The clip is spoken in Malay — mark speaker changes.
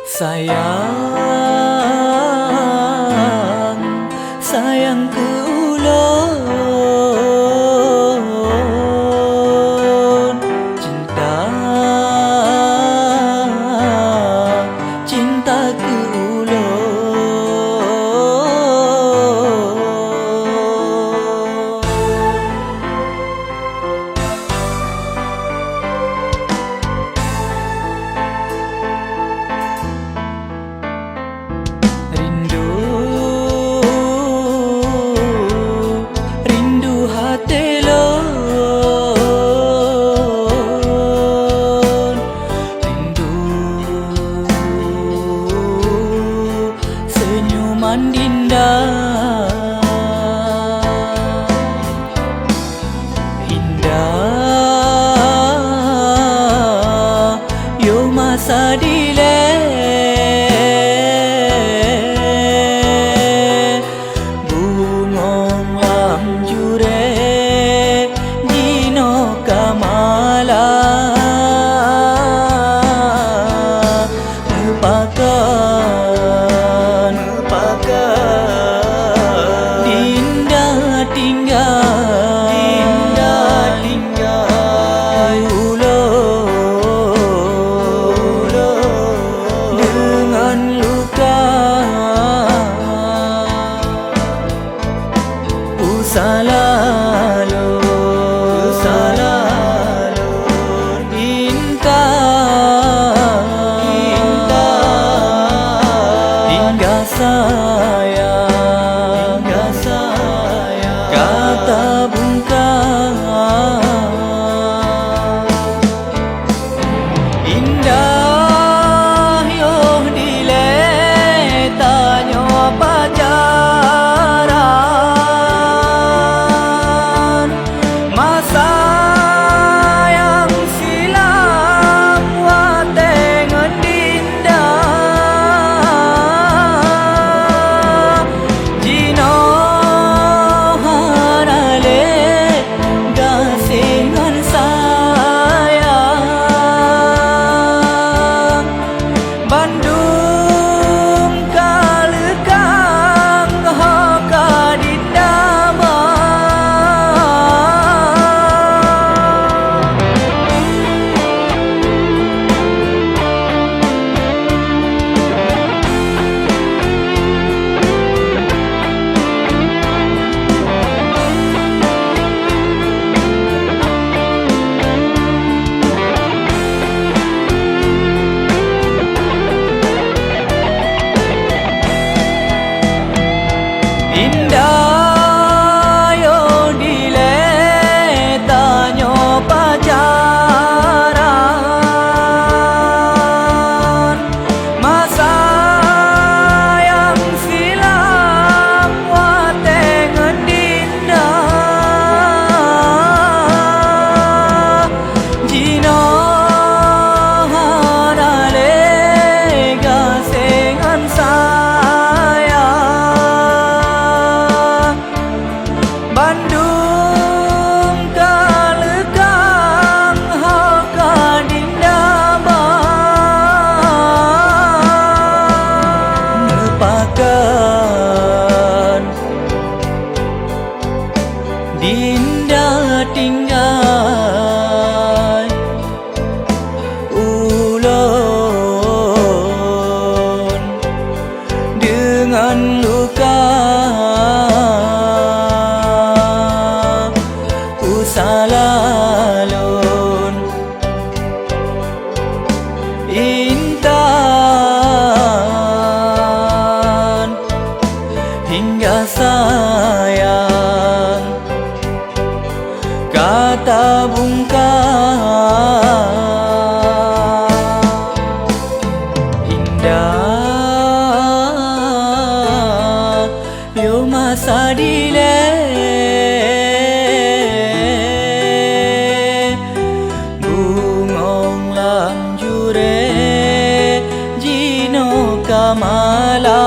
Speaker 1: Sayang, sayangku ulun, cinta, cintaku ulun. Rindu hati lon, rindu senyuman indah, indah yo masa dile. Selalu, selalu indah, indah hingga sayang, hingga sayang kata bungkam. Indah yo dile tanyo pacaran, masa yang silam watengan dinda jino harale gasingan sayang Bandung kalekang hoka dinda indah yo dile tanyo pacaran, masa yang silam watengan dinda jino harale gasengan Bandung kalekang hoka dinda nepakan dinda tinggal ulun dengan luka. Salalun intan hingga sayang kata bungkam. Indah yo masa dile kamala